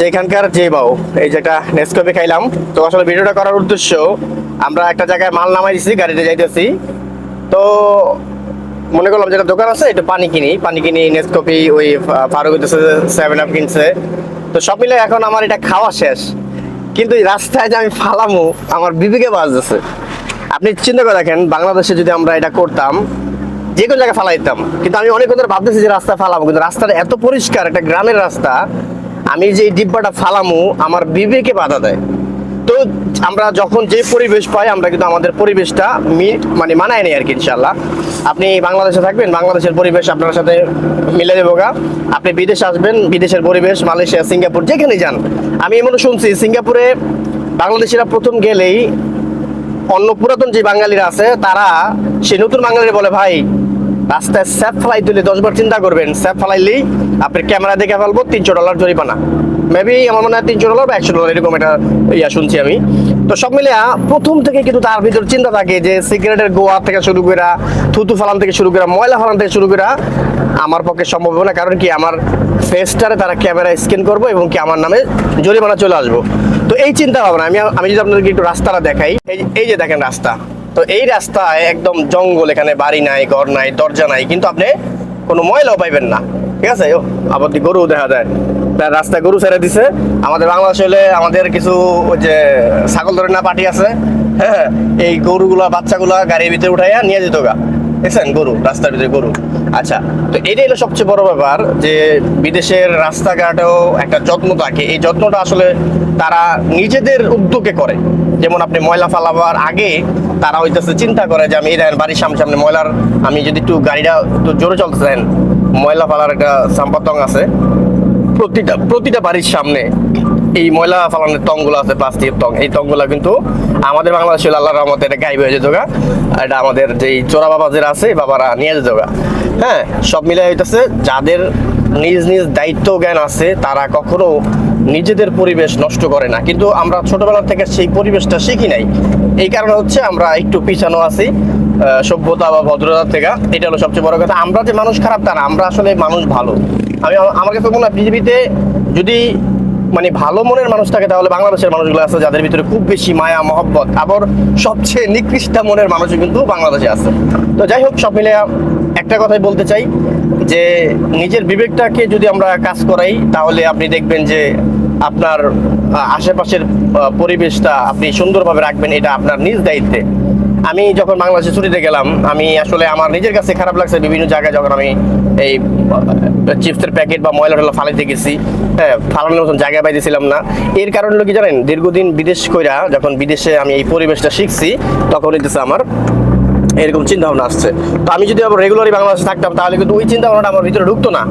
যে এখানকার যে বাউ এই যে একটা নেসকফি খাইলাম। তো আসলে ভিডিওটা করার উদ্দেশ্য, আমরা একটা জায়গায় মাল নামাই দিছি, গাড়িতে যাইতেছি। তো মনে করলাম যেটা দোকান আছে একটু পানি কিনি নেসকফি, ওই ফারুক হইতেছে 7 আপ কিনছে। তো সব মিলে এখন আমার এটা খাওয়া শেষ, কিন্তু এই রাস্তায় যে আমি ফালামু আমার বিবেকে বাজতেছে। আপনি চিন্তা করে দেখেন, বাংলাদেশে যদি আমরা এটা করতাম যে কোনো জায়গায় ফালাই দিতাম, কিন্তু আমি অনেক ধরে ভাবতেছি যে রাস্তা ফালামু, কিন্তু রাস্তাটা এত পরিষ্কার, একটা গ্রামের রাস্তা, আমি যে এই ডিব্বাটা ফালামু আমার বিবেকে বাধা দেয়। তো আমরা যখন যে পরিবেশ পাই আমরা কিন্তু আমাদের পরিবেশটা মানে মানায় নেই আর কি। ইনশাল্লাহ আপনি বাংলাদেশে থাকবেন, বাংলাদেশের পরিবেশ আপনার সাথে মিলে দেবো গা। আপনি বিদেশে আসবেন, বিদেশের পরিবেশ, মালয়েশিয়া, সিঙ্গাপুর, যেখানে যান। আমি এমন শুনছি সিঙ্গাপুরে বাংলাদেশিরা প্রথম গেলেই অন্য পুরাতন যে বাঙালিরা আছে তারা সে নতুন বাঙালিরা বলে, ভাই রাস্তায় স্যাপ ফেলাই তুলে 10 বার চিন্তা করবেন, স্যাপ ফেলাইলেই আপনি ক্যামেরা দেখে ফেলবো, $300 জরিমানা। মেবি আমার মনে হয় $300 বা $100 এরকম একটা শুনছি আমি। তো সব মিলে প্রথম থেকে কিন্তু তার ভিতর চিন্তা থাকে যে সিগারেটের গোয়া থেকে শুরু করে, থুতু ফালান থেকে শুরু করে, ময়লা ফালান থেকে শুরু করে আমার পক্ষে সম্ভব হবে না। কারণ কি, আমার ফেসটারে তারা ক্যামেরা স্ক্যান করবো এবং কি আমার নামে জরিমানা চলে আসবো। তো এই চিন্তা ভাবনা আমি যদি আপনাদেরকে একটু রাস্তাটা দেখাই, এই যে দেখেন রাস্তা। তো এই রাস্তায় একদম জঙ্গল, এখানে বাড়ি নাই, ঘর নাই, দরজা নাই, কিন্তু আপনি কোনো ময়লাও পাইবেন না। ঠিক আছে, আবার গরু দেখা যায়, তার রাস্তায় গরু ছেড়ে দিছে। আমাদের বাংলাদেশে হলে আমাদের কিছু যে ছাগল ধরে না পাটি আছে, হ্যাঁ, এই গরুগুলা বাচ্চাগুলা গাড়ির ভিতরে উঠাইয়া নিয়ে যেত গা। দেখছেন গরু, রাস্তার ভিতরে গরু। আচ্ছা, তো এটাই হলো সবচেয়ে বড় ব্যাপার, যে বিদেশের রাস্তাঘাটেও একটা যত্ন থাকে। এই যত্নটা আসলে তারা নিজেদের উদ্যোগে করে। যেমন আপনি ময়লা ফালাবার আগে তারা হইতেছে চিন্তা করে যে আমি এই দেখেন বাড়ির সামনে ময়লার, আমি যদি একটু গাড়িটা একটু জোরে চলতেছেন, ময়লা ফালার একটা সাম্পাতং আছে প্রতিটা বাড়ির সামনে। এই ময়লা ফালানোর টংগুলো আছে, প্লাস্টিকের টং, এই টংগুলো কিন্তু আমাদের বাংলাদেশে আল্লাহর রহমতে এটা গায়েব হয়ে যেত গা। এটা আমাদের যেই চোরা বাবা যারা আছে, বাবারা নিয়ে যেত গা। হ্যাঁ, সব মিলে হইতেছে যাদের নিজ নিজ দায়িত্ব জ্ঞান আছে তারা কখনো নিজেদের পরিবেশ নষ্ট করে না। কিন্তু আমরা ছোটবেলা থেকে সেই পরিবেশটা শিখি নাই, এই কারণে হচ্ছে আমরা একটু পিছানো আছি সভ্যতা বা ভদ্রতা থেকে। এটা হলো সবচেয়ে বড় কথা। আমরা যে মানুষ খারাপ তা না, আমরা আসলে মানুষ ভালো। আমার কাছে মনে হয় পৃথিবীতে যদি মানে ভালো মনের মানুষ থাকে তাহলে বাংলাদেশের মানুষগুলো আছে যাদের ভিতরে খুব বেশি মায়া মহব্বত, আবার সবচেয়ে নিকৃষ্ট মনের মানুষও কিন্তু বাংলাদেশে আছে। তো যাই হোক, সব মিলে একটা কথাই বলতে চাই যে নিজের বিবেকটাকে যদি আমরা কাজ করাই তাহলে আপনি দেখবেন যে আপনার আশেপাশের পরিবেশটা আপনি সুন্দরভাবে রাখবেন, এটা আপনার নিজ দায়িত্বে। আমি যখন বাংলাদেশে ছুটিতে গেলাম, আমি আসলে আমার নিজের কাছে খারাপ লাগছে বিভিন্ন জায়গায় যখন আমি এই চিপসের প্যাকেট বা ময়লা টয়লা ফালাইতে গেছি। হ্যাঁ, ফালানোর মতন জায়গা পাইতেছিলাম না। এর কারণ হলো কি জানেন, দীর্ঘদিন বিদেশ কইরা যখন বিদেশে আমি এই পরিবেশটা শিখছি, তখন হইতেছে আমার এরকম চিন্তা ভাবনা আসছে। তো আমি যদি আবার রেগুলারই বাংলাদেশে থাকতাম তাহলে কিন্তু ওই চিন্তা ভাবনাটা আমার ভিতরে ঢুকতো না।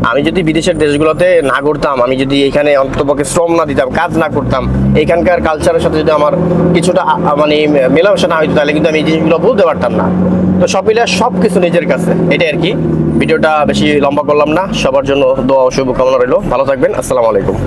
আমি যদি বিদেশের দেশগুলোতে না করতাম, আমি যদি এখানে অন্ততপক্ষে শ্রম না দিতাম, কাজ না করতাম, এখানকার কালচারের সাথে যদি আমার কিছুটা মানে মেলামেশা না হইতো, তাহলে কিন্তু আমি এই জিনিসগুলো বলতে পারতাম না। তো সব মিলে সব কিছু নিজের কাছে, এটাই আর কি। ভিডিওটা বেশি লম্বা করলাম না, সবার জন্য দোয়া ও শুভকামনা রইল। ভালো থাকবেন, আসসালামু আলাইকুম।